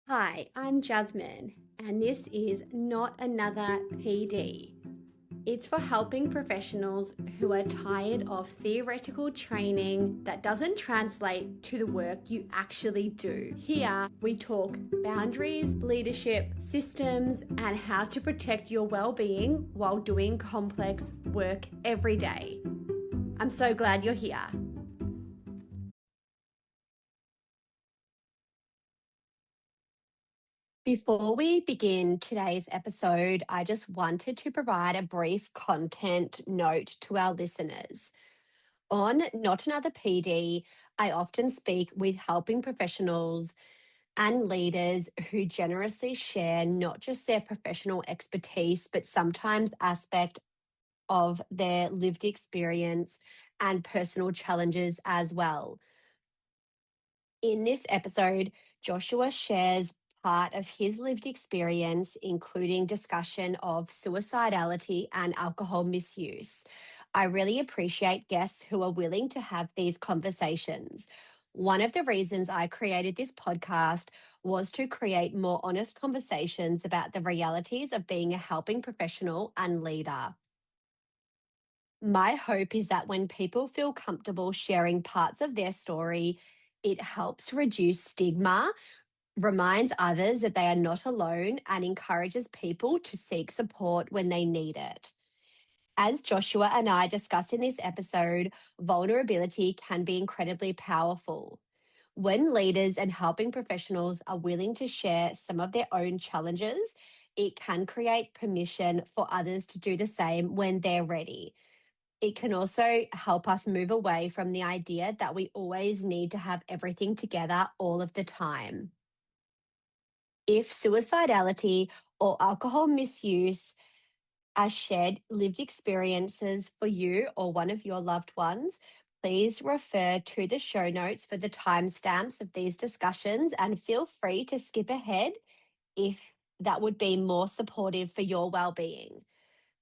Hi, I'm Jasmine, and this is Not Another PD. It's for helping professionals who are tired of theoretical training that doesn't translate to the work you actually do. Here, we talk boundaries, leadership, systems, and how to protect your well-being while doing complex work every day. I'm so glad you're here. Before we begin today's episode, I just wanted to provide a brief content note to our listeners. On Not Another PD, I often speak with helping professionals and leaders who generously share not just their professional expertise, but sometimes aspect of their lived experience and personal challenges as well. In this episode, Joshua shares part of his lived experience, including discussion of suicidality and alcohol misuse. I really appreciate guests who are willing to have these conversations. One of the reasons I created this podcast was to create more honest conversations about the realities of being a helping professional and leader. My hope is that when people feel comfortable sharing parts of their story, it helps reduce stigma, reminds others that they are not alone, and encourages people to seek support when they need it. As Joshua and I discuss in this episode, vulnerability can be incredibly powerful. When leaders and helping professionals are willing to share some of their own challenges, it can create permission for others to do the same when they're ready. It can also help us move away from the idea that we always need to have everything together all of the time. If suicidality or alcohol misuse are shared lived experiences for you or one of your loved ones, please refer to the show notes for the timestamps of these discussions and feel free to skip ahead if that would be more supportive for your well-being.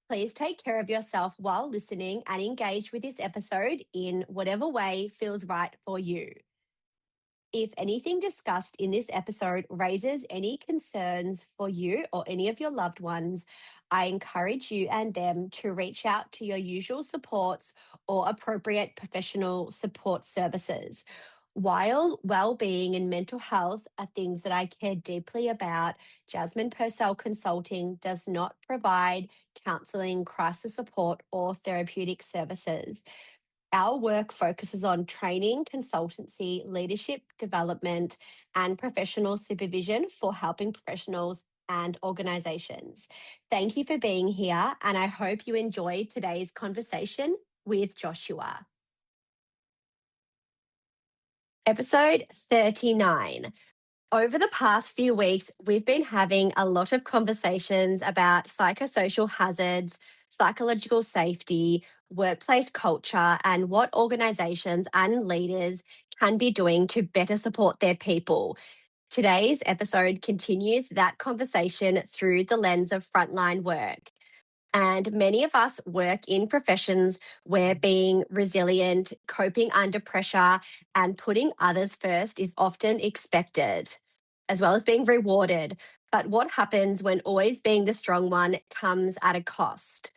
Please take care of yourself while listening and engage with this episode in whatever way feels right for you. If anything discussed in this episode raises any concerns for you or any of your loved ones, I encourage you and them to reach out to your usual supports or appropriate professional support services. While well-being and mental health are things that I care deeply about, Jasmine Purcell Consulting does not provide counselling, crisis support, or therapeutic services. Our work focuses on training, consultancy, leadership development, and professional supervision for helping professionals and organizations. Thank you for being here, and I hope you enjoy today's conversation with Joshua. Episode 39. Over the past few weeks, we've been having a lot of conversations about psychosocial hazards, psychological safety, workplace culture, and what organizations and leaders can be doing to better support their people. Today's episode continues that conversation through the lens of frontline work. And many of us work in professions where being resilient, coping under pressure, and putting others first is often expected, as well as being rewarded. But what happens when always being the strong one comes at a cost?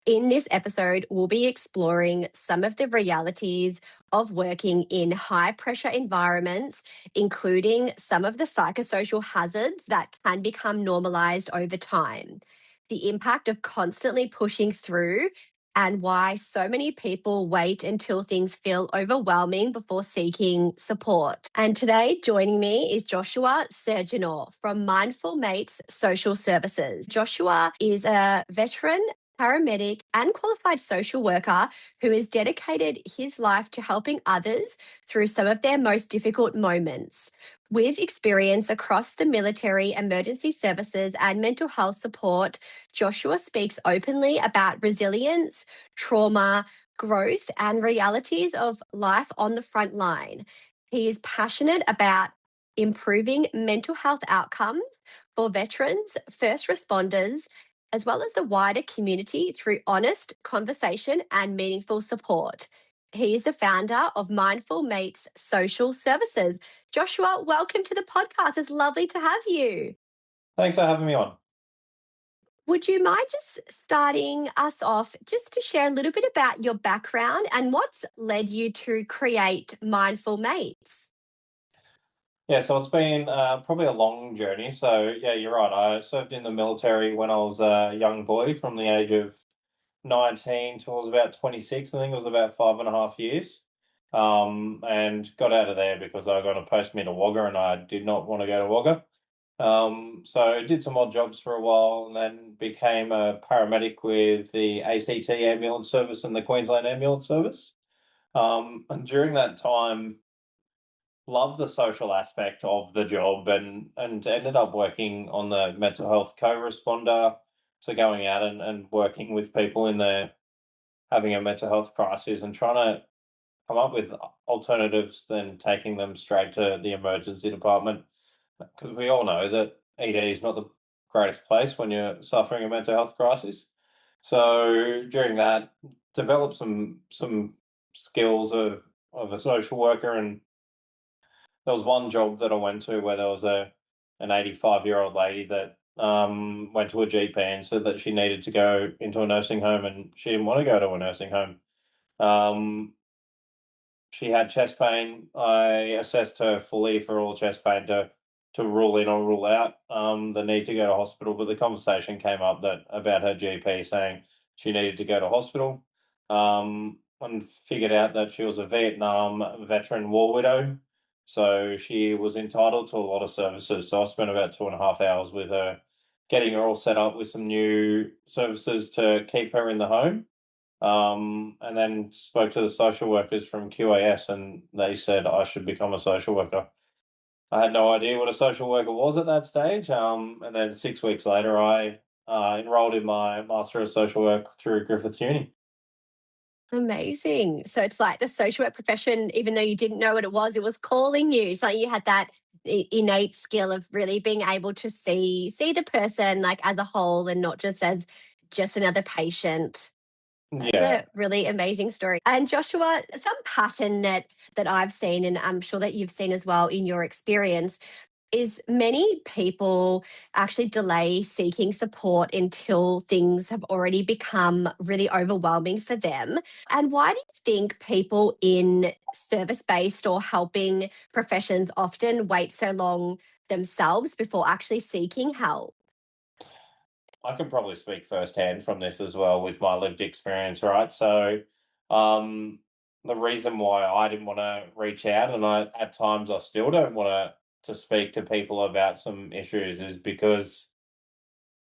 In this episode, we'll be exploring some of the realities of working in high pressure environments, including some of the psychosocial hazards that can become normalized over time, the impact of constantly pushing through, and why so many people wait until things feel overwhelming before seeking support. And today, joining me is Joshua Surgenor from Mindful Mates Social Services. Joshua is a veteran paramedic, and qualified social worker who has dedicated his life to helping others through some of their most difficult moments. With experience across the military, emergency services, and mental health support, Joshua speaks openly about resilience, trauma, growth, and realities of life on the front line. He is passionate about improving mental health outcomes for veterans, first responders, as well as the wider community through honest conversation and meaningful support. He is the founder of Mindful Mates Social Services. Joshua, welcome to the podcast. It's lovely to have you. Thanks for having me on. Would you mind just starting us off just to share a little bit about your background and what's led you to create Mindful Mates? Yeah, so it's been probably a long journey. So, yeah, you're right. I served in the military when I was a young boy from the age of 19 till I was about 26. I think it was about 5.5 years. And got out of there because I got a post me to Wagga and I did not want to go to Wagga. So I did some odd jobs for a while and then became a paramedic with the ACT ambulance service and the Queensland ambulance service. And during that time, love the social aspect of the job and ended up working on the mental health co-responder, so going out and working with people in there having a mental health crisis and trying to come up with alternatives than taking them straight to the emergency department, because we all know that ED is not the greatest place when you're suffering a mental health crisis. So during that, developed some skills of a social worker. And there was one job that I went to where there was an 85-year-old lady that went to a GP and said that she needed to go into a nursing home, and she didn't want to go to a nursing home. Um, she had chest pain. I assessed her fully for all chest pain to rule in or rule out the need to go to hospital. But the conversation came up that about her GP saying she needed to go to hospital, and figured out that she was a Vietnam veteran war widow. So she was entitled to a lot of services. So I spent about 2.5 hours with her, getting her all set up with some new services to keep her in the home, and then spoke to the social workers from QAS, and they said I should become a social worker. I had no idea what a social worker was at that stage. And then 6 weeks later, I enrolled in my Master of Social Work through Griffith Uni. Amazing. So it's like the social work profession, even though you didn't know what it was calling you. It's like you had that innate skill of really being able to see the person like as a whole and not just as just another patient. That's Yeah, a really amazing story. And Joshua, some pattern that I've seen, and I'm sure that you've seen as well in your experience, is many people actually delay seeking support until things have already become really overwhelming for them. And why do you think people in service based or helping professions often wait so long themselves before actually seeking help? I can probably speak firsthand from this as well with my lived experience, right? So, um, the reason why I didn't want to reach out, and I at times I still don't want to speak to people about some issues, is because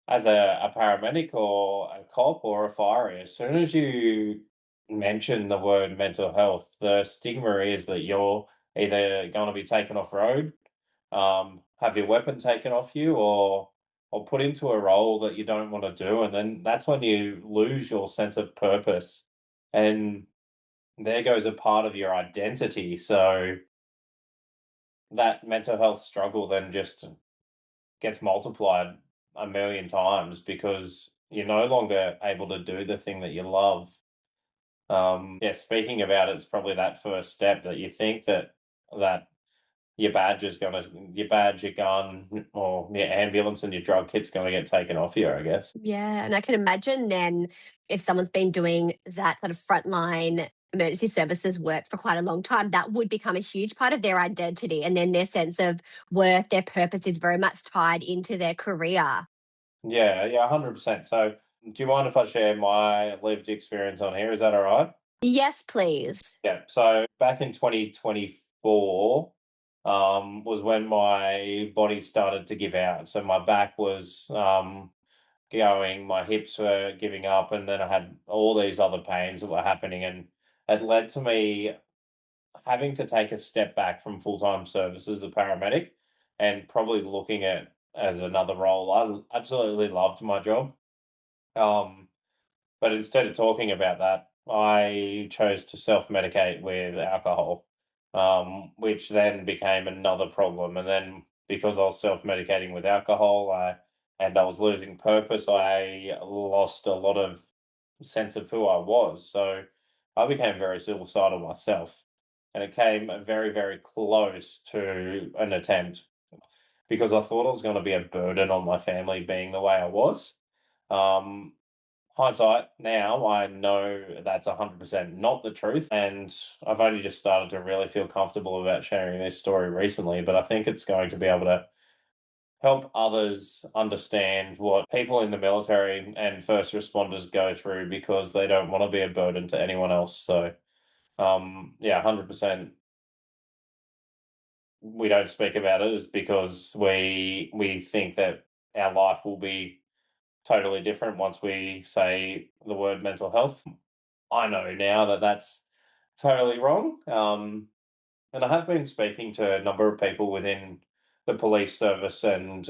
as a paramedic or a cop or a fire, as soon as you mention the word mental health, the stigma is that you're either going to be taken off road, have your weapon taken off you, or put into a role that you don't want to do, and then that's when you lose your sense of purpose, and there goes a part of your identity. So that mental health struggle then just gets multiplied a million times because you're no longer able to do the thing that you love. Yeah, speaking about it's probably that first step that you think that your badge, your gun, or your ambulance and your drug kit's going to get taken off you, I guess. Yeah, and I can imagine then if someone's been doing that kind of frontline emergency services work for quite a long time, that would become a huge part of their identity. And then their sense of worth, their purpose is very much tied into their career. Yeah, yeah, 100%. So, do you mind if I share my lived experience on here? Is that all right? Yes, please. Yeah. So back in 2024, was when my body started to give out. So my back was going, my hips were giving up, and then I had all these other pains that were happening, and it led to me having to take a step back from full time service as a paramedic and probably looking at as another role. I absolutely loved my job. Um, but instead of talking about that, I chose to self medicate with alcohol, which then became another problem. And then because I was self medicating with alcohol, and I was losing purpose, I lost a lot of sense of who I was. So I became very suicidal myself, and it came very, very close to an attempt because I thought I was going to be a burden on my family being the way I was. Um, Hindsight now, I know that's 100% not the truth, and I've only just started to really feel comfortable about sharing this story recently. But I think it's going to be able to help others understand what people in the military and first responders go through because they don't want to be a burden to anyone else. So, yeah, 100%. We don't speak about it is because we think that our life will be totally different once we say the word mental health. I know now that that's totally wrong. And I have been speaking to a number of people within the police service and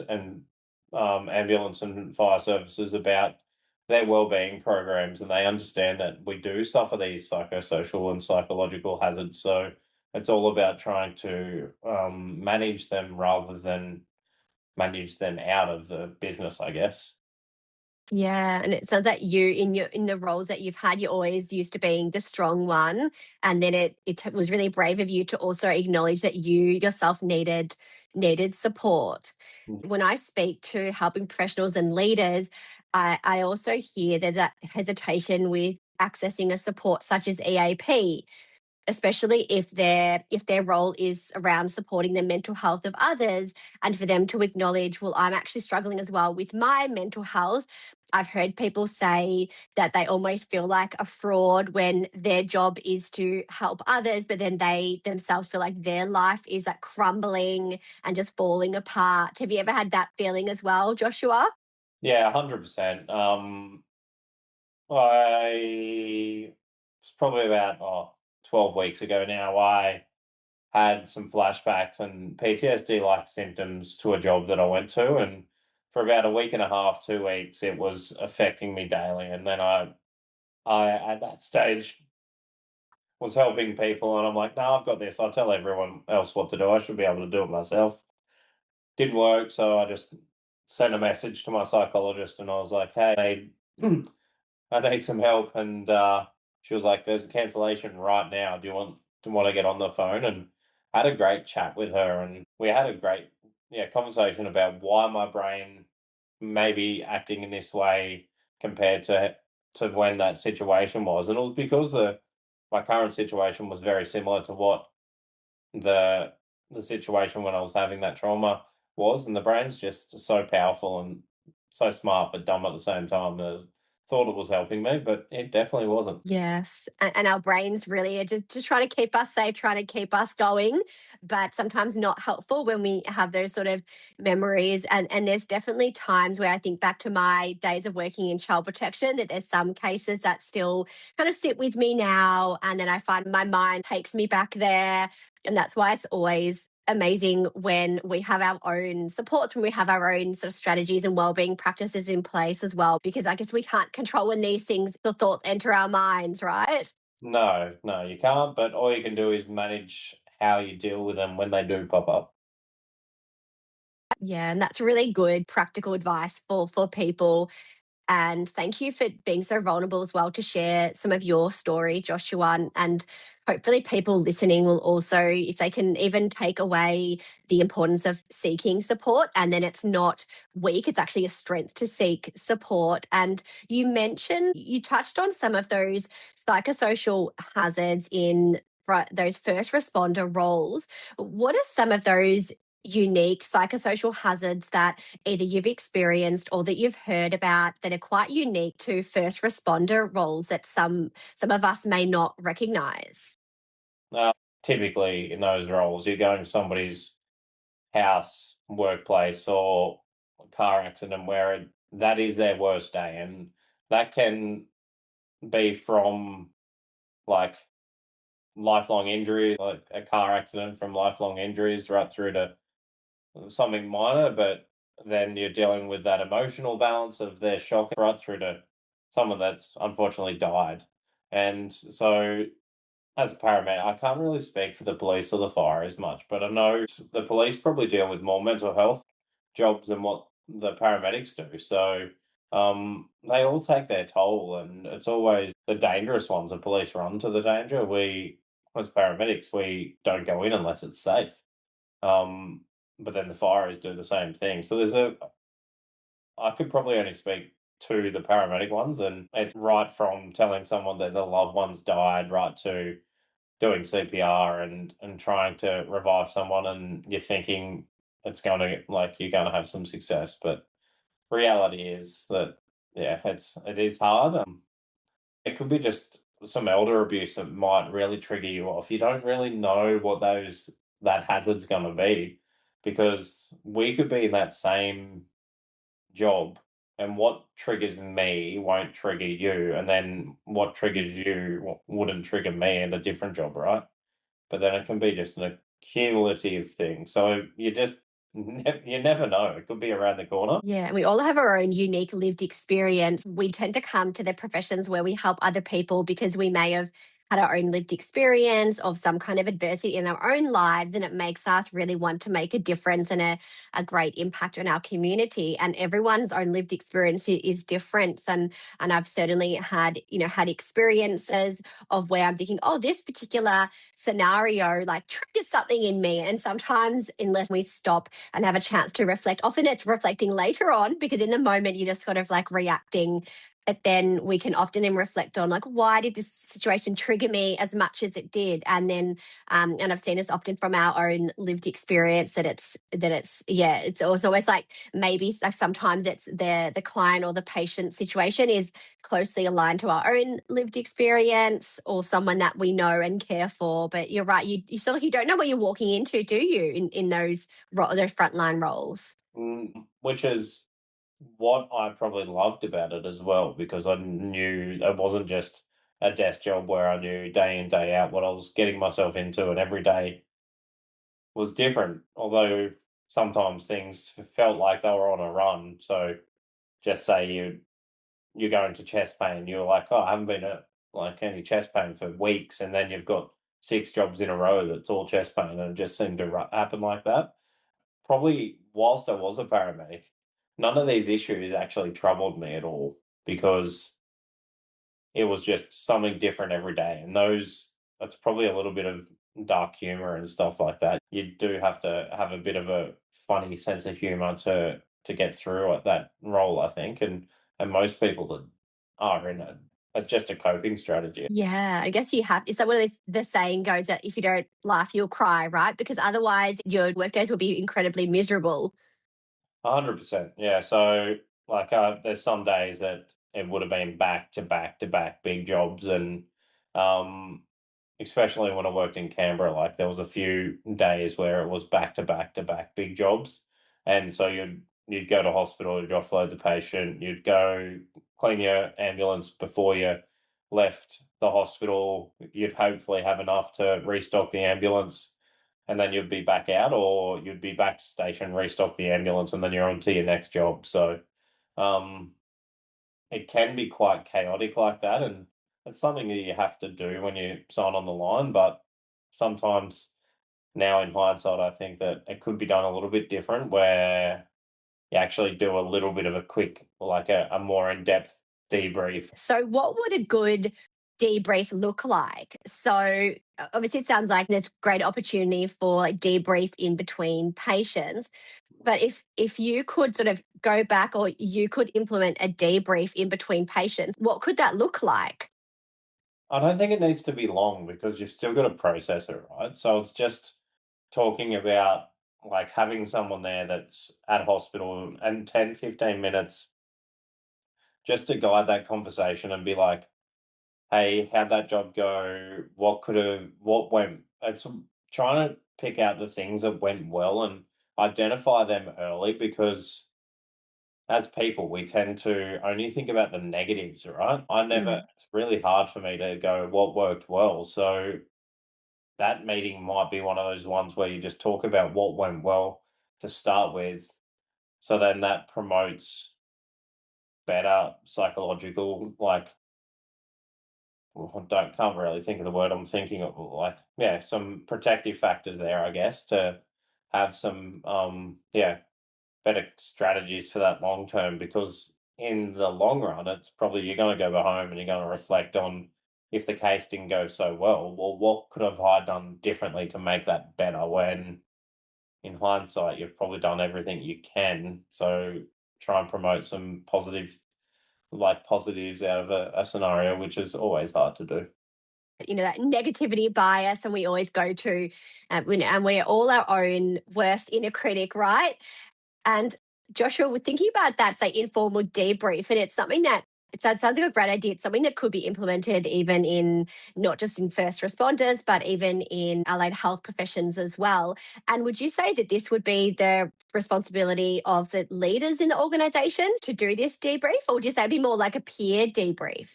ambulance and fire services about their wellbeing programs, and they understand that we do suffer these psychosocial and psychological hazards. So it's all about trying to manage them rather than manage them out of the business, I guess. Yeah, and it sounds like you in the roles that you've had, you're always used to being the strong one, and then was really brave of you to also acknowledge that you yourself needed support. Mm. When I speak to helping professionals and leaders, I also hear there's that hesitation with accessing a support such as EAP, especially if their role is around supporting the mental health of others, and for them to acknowledge, well, I'm actually struggling as well with my mental health. I've heard people say that they almost feel like a fraud when their job is to help others, but then they themselves feel like their life is like crumbling and just falling apart. Have you ever had that feeling as well, Joshua? Yeah, 100%. I it's probably about 12 weeks ago now. I had some flashbacks and PTSD like symptoms to a job that I went to. And for about a week and a half, 2 weeks, it was affecting me daily. And then I at that stage, was helping people. And I'm like, no, I've got this. I'll tell everyone else what to do. I should be able to do it myself. Didn't work. So I just sent a message to my psychologist and I was like, hey, I need some help. And she was like, there's a cancellation right now. Do you want to get on the phone? And I had a great chat with her, and we had a great conversation about why my brain may be acting in this way compared to when that situation was. And it was because the my current situation was very similar to what the the situation when I was having that trauma was, and the brain's just so powerful and so smart but dumb at the same time. Thought it was helping me, but it definitely wasn't. Yes, and our brains really are just trying to keep us safe, trying to keep us going, but sometimes not helpful when we have those sort of memories. And there's definitely times where I think back to my days of working in child protection that there's some cases that still kind of sit with me now, and then I find my mind takes me back there, and that's why it's always amazing when we have our own supports, when we have our own sort of strategies and wellbeing practices in place as well, because I guess we can't control when these things, the thoughts enter our minds, right? No, no, you can't. But all you can do is manage how you deal with them when they do pop up. Yeah, and that's really good practical advice for people. And thank you for being so vulnerable as well to share some of your story, Joshua. And hopefully, people listening will also, if they can even take away the importance of seeking support, and then it's not weak, it's actually a strength to seek support. And you touched on some of those psychosocial hazards in those first responder roles. What are some of those unique psychosocial hazards that either you've experienced or that you've heard about that are quite unique to first responder roles that some of us may not recognize? Uh, Typically, in those roles, you're going to somebody's house, workplace, or car accident where that is their worst day, and that can be from like lifelong injuries, like a car accident from lifelong injuries, right through to something minor, but then you're dealing with that emotional balance of their shock right through to someone that's unfortunately died. And so, as a paramedic, I can't really speak for the police or the fire as much, but I know the police probably deal with more mental health jobs than what the paramedics do. So, they all take their toll, and it's always the dangerous ones. The police run to the danger. We, as paramedics, we don't go in unless it's safe. Um, but then the fireys do the same thing. So I could probably only speak to the paramedic ones, and it's right from telling someone that their loved ones died, right to doing CPR and trying to revive someone, and you're thinking it's going to like you're going to have some success, but reality is that yeah, it is hard. It could be just some elder abuse that might really trigger you off. You don't really know what that hazard's going to be because we could be in that same job, and what triggers me won't trigger you, and then what triggers you wouldn't trigger me in a different job, right? But then it can be just an accumulative thing. So you never know. It could be around the corner. Yeah, and we all have our own unique lived experience. We tend to come to the professions where we help other people because we may have had our own lived experience of some kind of adversity in our own lives, and it makes us really want to make a difference and a great impact on our community. And everyone's own lived experience is different. And I've certainly had experiences of where I'm thinking, oh, this particular scenario like triggers something in me. And sometimes, unless we stop and have a chance to reflect. Often it's reflecting later on because in the moment you're just sort of like reacting. But then we can often then reflect on like why did this situation trigger me as much as it did, and then and I've seen this often from our own lived experience that it's yeah it's also almost like maybe like sometimes it's the client or the patient situation is closely aligned to our own lived experience or someone that we know and care for. But you're right, you still you don't know what you're walking into, do you? In those frontline roles. Which is what I probably loved about it as well, because I knew it wasn't just a desk job where I knew day in, day out what I was getting myself into, and every day was different. Although sometimes things felt like they were on a run. So just say you're going to chest pain, you're like, oh, I haven't been at like any chest pain for weeks, and then you've got 6 jobs in a row that's all chest pain, and it just seemed to happen like that. Probably whilst I was a paramedic, none of these issues actually troubled me at all because it was just something different every day. And that's probably a little bit of dark humor and stuff like that. You do have to have a bit of a funny sense of humor to get through at that role, I think. And most people that are in it, it's just a coping strategy. Yeah, I guess you have. Is that one of those, the saying goes that if you don't laugh, you'll cry, right? Because otherwise your work days will be incredibly miserable. 100%. Yeah. So, like, there's some days that it would have been back to back to back big jobs, and um, especially when I worked in Canberra, like there was a few days where it was back to back to back big jobs, and so you'd go to hospital, you'd offload the patient, you'd go clean your ambulance before you left the hospital. You'd hopefully have enough to restock the ambulance, and then you'd be back out, or you'd be back to station, restock the ambulance, and then you're on to your next job. So um, it can be quite chaotic like that, and it's something that you have to do when you sign on the line. But sometimes now, in hindsight, I think that it could be done a little bit different, where you actually do a little bit of a quick, like a more in depth debrief. So, what would a good debrief look like? So, obviously, it sounds like there's great opportunity for like debrief in between patients. But if you could sort of go back, or you could implement a debrief in between patients, what could that look like? I don't think it needs to be long because you've still got to process it, right? So it's just talking about like having someone there that's at hospital and 10, 15 minutes just to guide that conversation and be like, hey, how'd that job go? What went? It's trying to pick out the things that went well and identify them early, because as people, we tend to only think about the negatives, right? Mm. It's really hard for me to go, what worked well. So that meeting might be one of those ones where you just talk about what went well to start with. So then that promotes better psychological, like, well, can't really think of the word I'm thinking of. Like, yeah, some protective factors there, I guess, to have some, yeah, better strategies for that long term, because in the long run, it's probably you're going to go home and you're going to reflect on if the case didn't go so well. Well, what could have I done differently to make that better? When in hindsight, you've probably done everything you can. So try and promote some positives out of a scenario, which is always hard to do. That negativity bias, and we always go to, and we're all our own worst inner critic, right? And Joshua, we're thinking about that, say, informal debrief, and it's something that sounds like a great idea. It's something that could be implemented even in not just in first responders, but even in allied health professions as well. And would you say that this would be the responsibility of the leaders in the organizations to do this debrief, or would you say it'd be more like a peer debrief?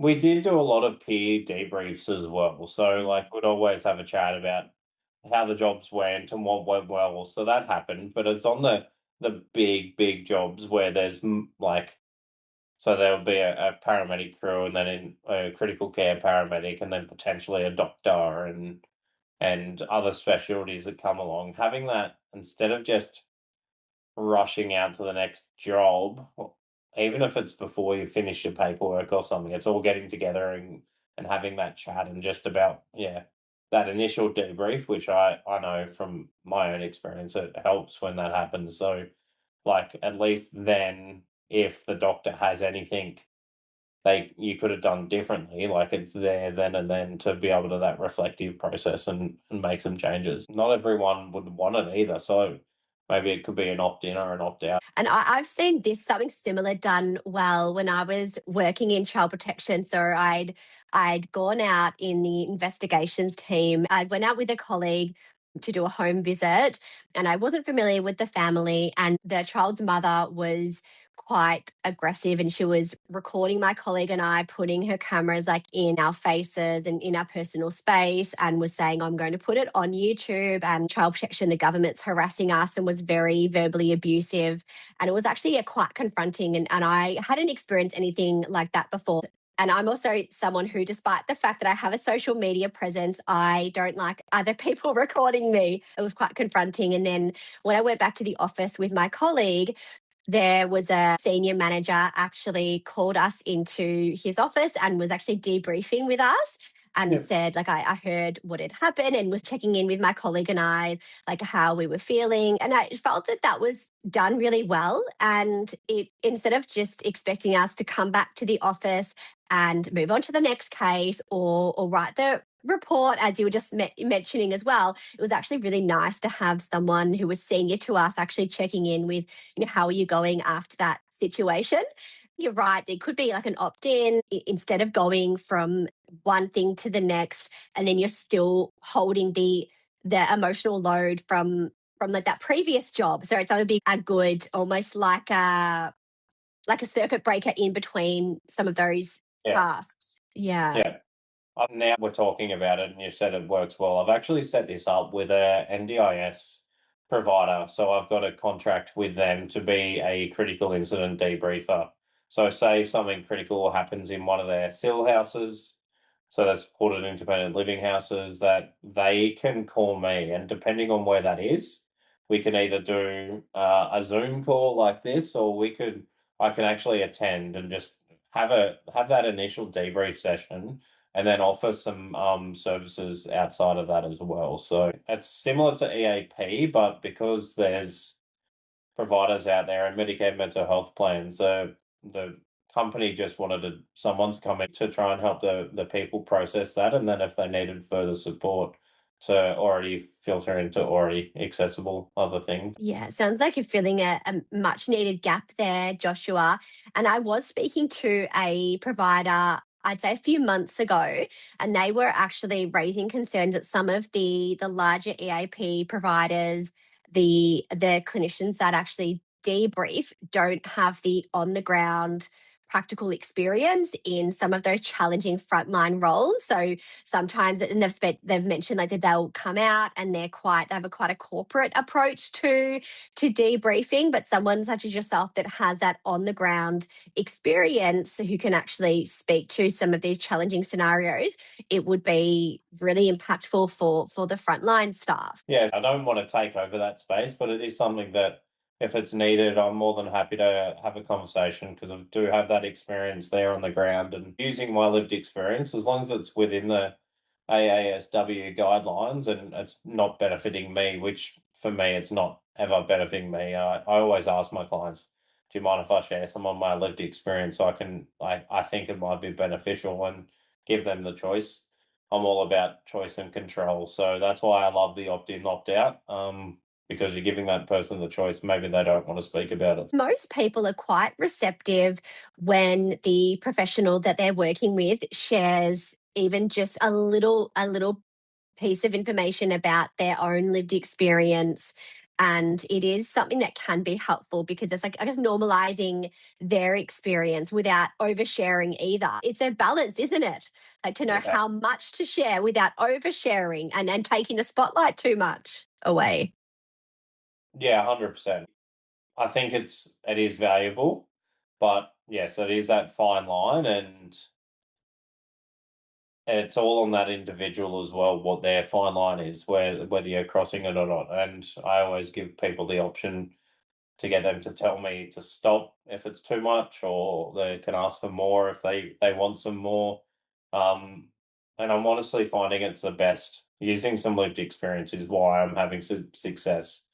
We did do a lot of peer debriefs as well. So, like, we'd always have a chat about how the jobs went and what went well. So that happened, but it's on the big jobs where there's so there would be a paramedic crew, and then in a critical care paramedic, and then potentially a doctor and other specialties that come along. Having that instead of just rushing out to the next job, even if it's before you finish your paperwork or something, it's all getting together and having that chat and just about, yeah, that initial debrief, which I know from my own experience, it helps when that happens. So, like, at least then, if the doctor has anything you could have done differently, like it's there then and then to be able to that reflective process and make some changes. Not everyone would want it either, so maybe it could be an opt in or an opt out. And I've seen this something similar done well when I was working in child protection. So I'd gone out in the investigations team. I went out with a colleague to do a home visit, and I wasn't familiar with the family, and the child's mother was quite aggressive, and she was recording my colleague and I, putting her cameras like in our faces and in our personal space, and was saying, I'm going to put it on YouTube, and child protection, the government's harassing us, and was very verbally abusive. And it was actually quite confronting. And I hadn't experienced anything like that before. And I'm also someone who, despite the fact that I have a social media presence, I don't like other people recording me. It was quite confronting. And then when I went back to the office with my colleague, there was a senior manager actually called us into his office and was actually debriefing with us and Yeah. said, like, I heard what had happened, and was checking in with my colleague and I, like how we were feeling. And I felt that that was done really well. And it, instead of just expecting us to come back to the office and move on to the next case, or write the report, as you were just mentioning as well, it was actually really nice to have someone who was senior to us actually checking in with, how are you going after that situation. You're right, it could be like an opt-in, instead of going from one thing to the next, and then you're still holding the emotional load from like that previous job. So it's going to be a good, almost like a circuit breaker in between some of those Yeah. tasks. Yeah. Yeah. Now we're talking about it, and you said it works well. I've actually set this up with a NDIS provider, so I've got a contract with them to be a critical incident debriefer. So, say something critical happens in one of their SIL houses, so that's supported independent living houses, that they can call me, and depending on where that is, we can either do a Zoom call like this, or I can actually attend and just have that initial debrief session and then offer some services outside of that as well. So it's similar to EAP, but because there's providers out there and Medicare mental health plans, the company just wanted someone to come in to try and help the people process that, and then if they needed further support, to already filter into already accessible other things. Yeah, it sounds like you're filling a much needed gap there, Joshua. And I was speaking to a provider, I'd say a few months ago, and they were actually raising concerns that some of the larger EAP providers, the clinicians that actually debrief, don't have the on the ground practical experience in some of those challenging frontline roles. So sometimes, and they've mentioned like that they'll come out and they have a quite a corporate approach to debriefing, but someone such as yourself that has that on the ground experience, who can actually speak to some of these challenging scenarios, it would be really impactful for the frontline staff. Yeah, I don't want to take over that space, but it is something that if it's needed, I'm more than happy to have a conversation because I do have that experience there on the ground and using my lived experience, as long as it's within the AASW guidelines and it's not benefiting me, which for me, it's not ever benefiting me. I always ask my clients, do you mind if I share some of my lived experience so I think it might be beneficial and give them the choice. I'm all about choice and control. So that's why I love the opt in, opt out. Because you're giving that person the choice. Maybe they don't want to speak about it. Most people are quite receptive when the professional that they're working with shares even just a little piece of information about their own lived experience. And it is something that can be helpful because it's like, I guess, normalizing their experience without oversharing either. It's a balance, isn't it? Like to know Yeah. how much to share without oversharing and taking the spotlight too much away. Yeah, 100%. I think it is valuable, but yes, it is that fine line, and it's all on that individual as well, what their fine line is, whether you're crossing it or not. And I always give people the option to get them to tell me to stop if it's too much, or they can ask for more if they want some more. Um, and I'm honestly finding it's the best. Using some lived experience is why I'm having success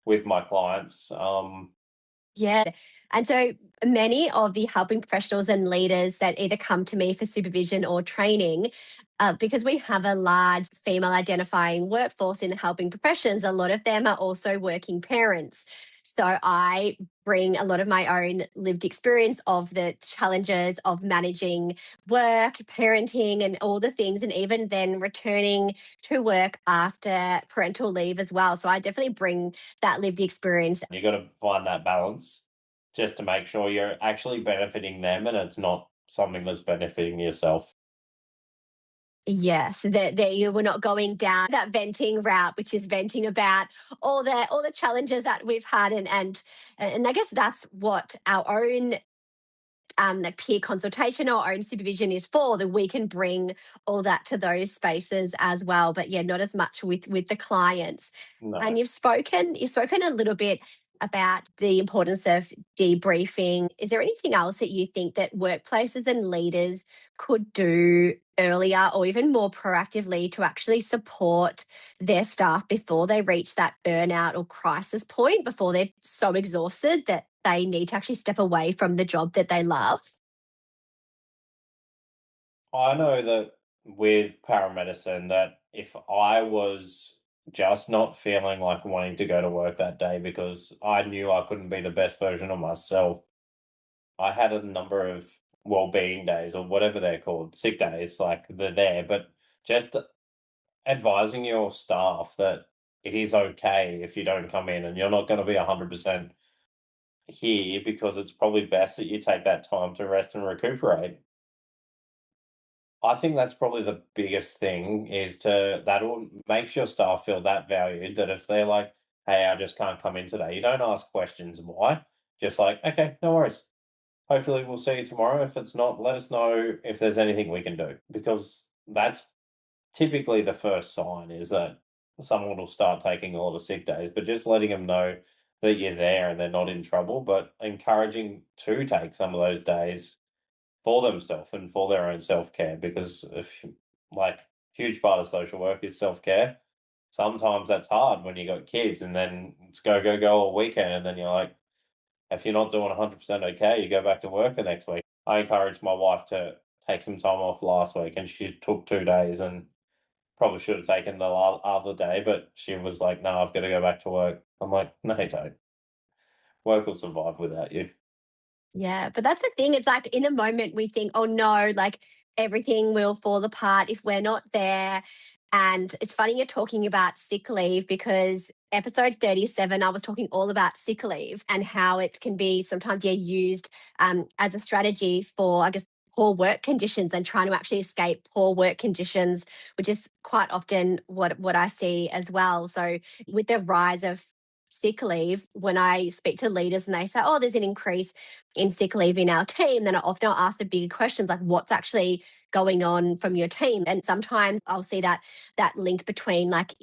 with my clients. Yeah. And so many of the helping professionals and leaders that either come to me for supervision or training, because we have a large female identifying workforce in the helping professions, a lot of them are also working parents. So I bring a lot of my own lived experience of the challenges of managing work, parenting, and all the things, and even then returning to work after parental leave as well. So I definitely bring that lived experience. You got to find that balance just to make sure you're actually benefiting them and it's not something that's benefiting yourself. Yes, that you were not going down that venting route, which is venting about all the challenges that we've had, and I guess that's what our own like peer consultation or own supervision is for, that we can bring all that to those spaces as well, but yeah, not as much with the clients. And No. you've spoken a little bit about the importance of debriefing. Is there anything else that you think that workplaces and leaders could do earlier or even more proactively to actually support their staff before they reach that burnout or crisis point, before they're so exhausted that they need to actually step away from the job that they love? I know that with paramedicine, that if I was just not feeling like wanting to go to work that day because I knew I couldn't be the best version of myself, I had a number of well-being days or whatever they're called, sick days, like they're there, but just advising your staff that it is okay if you don't come in and you're not going to be 100% here, because it's probably best that you take that time to rest and recuperate. I think that's probably the biggest thing, is to that will makes your staff feel that valued, that if they're like, hey, I just can't come in today, you don't ask questions why. Just like, okay, no worries. Hopefully we'll see you tomorrow. If it's not, let us know if there's anything we can do. Because that's typically the first sign, is that someone will start taking a lot of sick days, but just letting them know that you're there and they're not in trouble, but encouraging to take some of those days for themselves and for their own self-care, because if like huge part of social work is self-care. Sometimes that's hard when you got kids and then it's go go go all weekend, and then you're like, if you're not doing 100% okay, you go back to work the next week. I encouraged my wife to take some time off last week and she took 2 days, and probably should have taken the other day, but she was like, no, I've got to go back to work. I'm like, no, you don't. Work will survive without you. Yeah, but that's the thing. It's like in the moment we think, oh no, like everything will fall apart if we're not there. And it's funny you're talking about sick leave, because episode 37, I was talking all about sick leave and how it can be sometimes, yeah, used as a strategy for, I guess, poor work conditions and trying to actually escape poor work conditions, which is quite often what I see as well. So with the rise of sick leave, when I speak to leaders and they say, oh, there's an increase in sick leave in our team, then I often ask the bigger questions like, what's actually going on from your team? And sometimes I'll see that link between like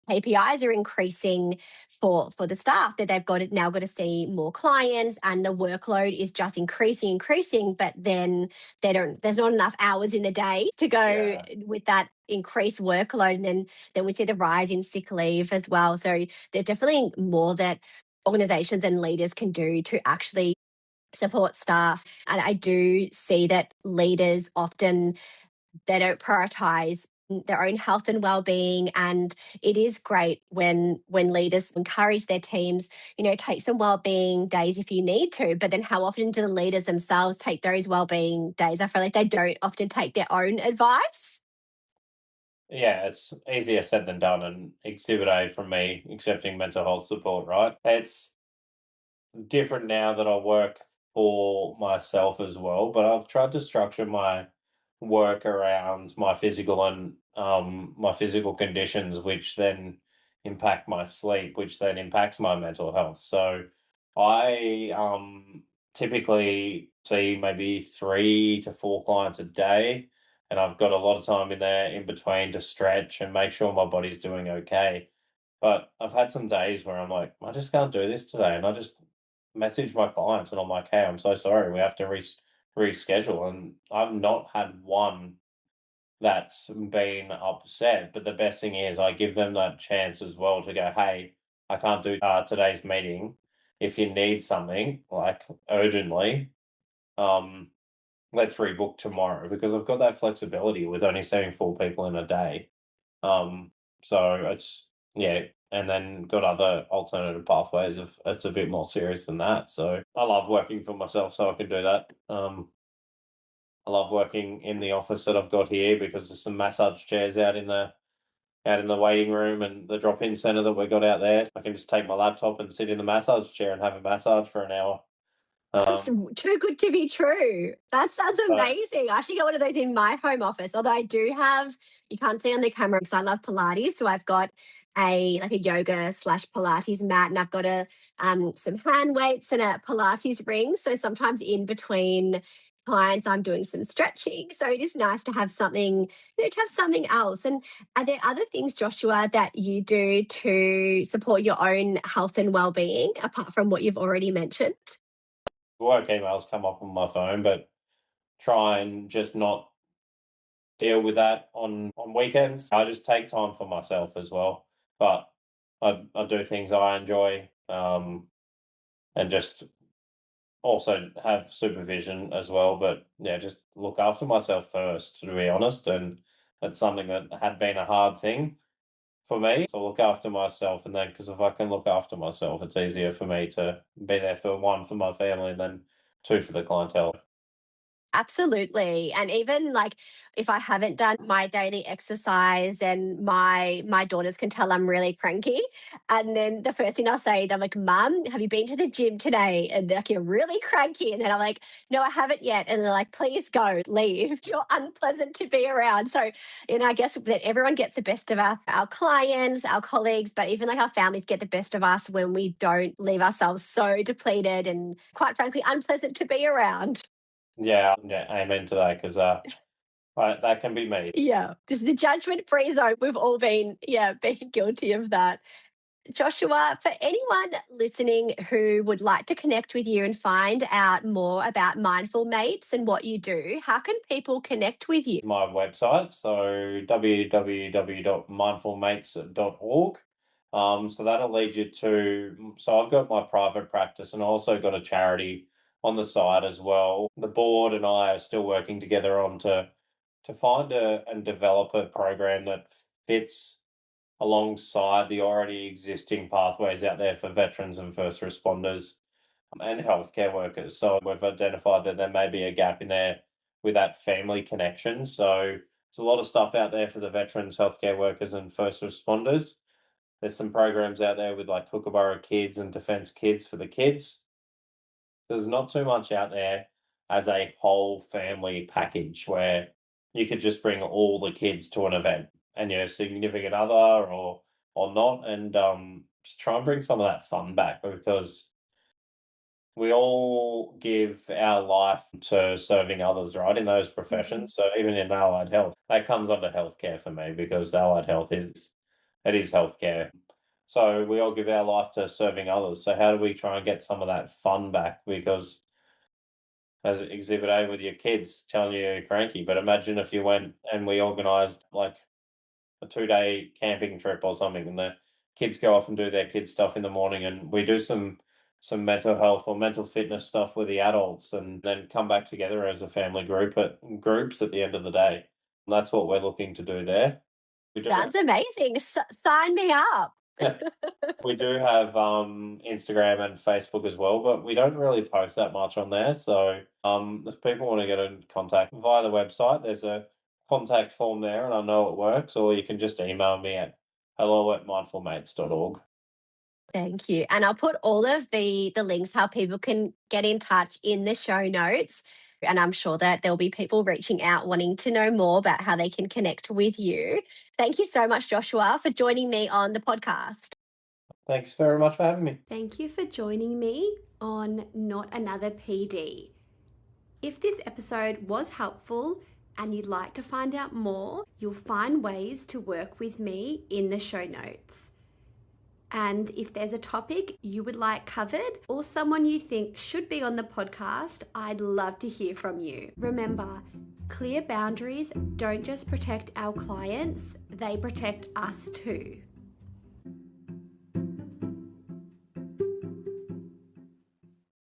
KPIs are increasing for the staff, that they've now got to see more clients, and the workload is just increasing, but then there's not enough hours in the day to go Yeah. with that increased workload. And then we see the rise in sick leave as well. So there's definitely more that organizations and leaders can do to actually support staff. And I do see that leaders often, they don't prioritize their own health and well-being. And it is great when leaders encourage their teams, take some well-being days if you need to, but then how often do the leaders themselves take those well-being days? I feel like they don't often take their own advice. Yeah, it's easier said than done. And exhibit A from me accepting mental health support, right? It's different now that I work for myself as well, but I've tried to structure my work around my physical and my physical conditions, which then impact my sleep, which then impacts my mental health. So I typically see maybe 3 to 4 clients a day, and I've got a lot of time in there in between to stretch and make sure my body's doing okay. But I've had some days where I'm like, I just can't do this today, and I just message my clients and I'm like, "Hey, I'm so sorry, we have to reschedule." And I've not had one that's been upset. But the best thing is, I give them that chance as well to go, "Hey, I can't do today's meeting. If you need something like urgently, um, let's rebook tomorrow," because I've got that flexibility with only seeing 4 people in a day. Um, so it's yeah, and then got other alternative pathways if it's a bit more serious than that. So I love working for myself, so I can do that. I love working in the office that I've got here because there's some massage chairs out in the waiting room and the drop-in center that we got out there. So I can just take my laptop and sit in the massage chair and have a massage for an hour. That's Um, too good to be true. That's but amazing. I actually got one of those in my home office. Although I do have, you can't see on the camera because I love Pilates. So I've got a yoga slash Pilates mat, and I've got a some hand weights and a Pilates ring. So sometimes in between clients, I'm doing some stretching. So it is nice to have something, to have something else. And are there other things, Joshua, that you do to support your own health and well-being apart from what you've already mentioned? work emails come up on my phone, but try and just not deal with that on weekends. I just take time for myself as well, but I do things I enjoy, and just also have supervision as well. But yeah, just look after myself first, to be honest. And that's something that had been a hard thing for me to look after myself. And then, because if I can look after myself, it's easier for me to be there for one, for my family, and then two, for the clientele. Absolutely. And even like if I haven't done my daily exercise, and my daughters can tell I'm really cranky. And then the first thing I'll say, they're like, Mum, have you been to the gym today? And they're like, you're really cranky. And then I'm like, no, I haven't yet. And they're like, please go, leave. You're unpleasant to be around. So, I guess that everyone gets the best of us, our clients, our colleagues, but even like our families get the best of us when we don't leave ourselves so depleted and quite frankly unpleasant to be around. Yeah, yeah, amen to that. Because that can be me. Yeah, this is the judgment free zone. We've all been, yeah, been guilty of that. Joshua, for anyone listening who would like to connect with you and find out more about Mindful Mates and what you do, how can people connect with you? My website, so www.mindfulmates.org. So that'll lead you to. So I've got my private practice and also got a charity on the side as well. The board and I are still working together on to find and develop a program that fits alongside the already existing pathways out there for veterans and first responders and healthcare workers. So we've identified that there may be a gap in there with that family connection. So there's a lot of stuff out there for the veterans, healthcare workers, and first responders. There's some programs out there with like Kookaburra Kids and Defence Kids for the kids. There's not too much out there as a whole family package where you could just bring all the kids to an event and your significant other or not, and just try and bring some of that fun back because we all give our life to serving others, right, in those Mhm. professions. So even in allied health, that comes under healthcare for me because allied health is it is healthcare. So we all give our life to serving others. So how do we try and get some of that fun back? Because as Exhibit A with your kids telling you you're cranky, but imagine if you went and we organised like a 2-day camping trip or something, and the kids go off and do their kids stuff in the morning, and we do some mental health or mental fitness stuff with the adults, and then come back together as a family groups at the end of the day. And that's what we're looking to do there. We do Sounds amazing. Sign me up. we do have Instagram and Facebook as well, but we don't really post that much on there. So if people want to get in contact via the website, there's a contact form there, and I know it works. Or you can just email me at hello@mindfulmates.org. Thank you. And I'll put all of the links how people can get in touch in the show notes. And I'm sure that there'll be people reaching out wanting to know more about how they can connect with you. Thank you so much, Joshua, for joining me on the podcast. Thanks very much for having me. Thank you for joining me on Not Another PD. If this episode was helpful and you'd like to find out more, you'll find ways to work with me in the show notes. And if there's a topic you would like covered or someone you think should be on the podcast, I'd love to hear from you. Remember, clear boundaries don't just protect our clients, they protect us too.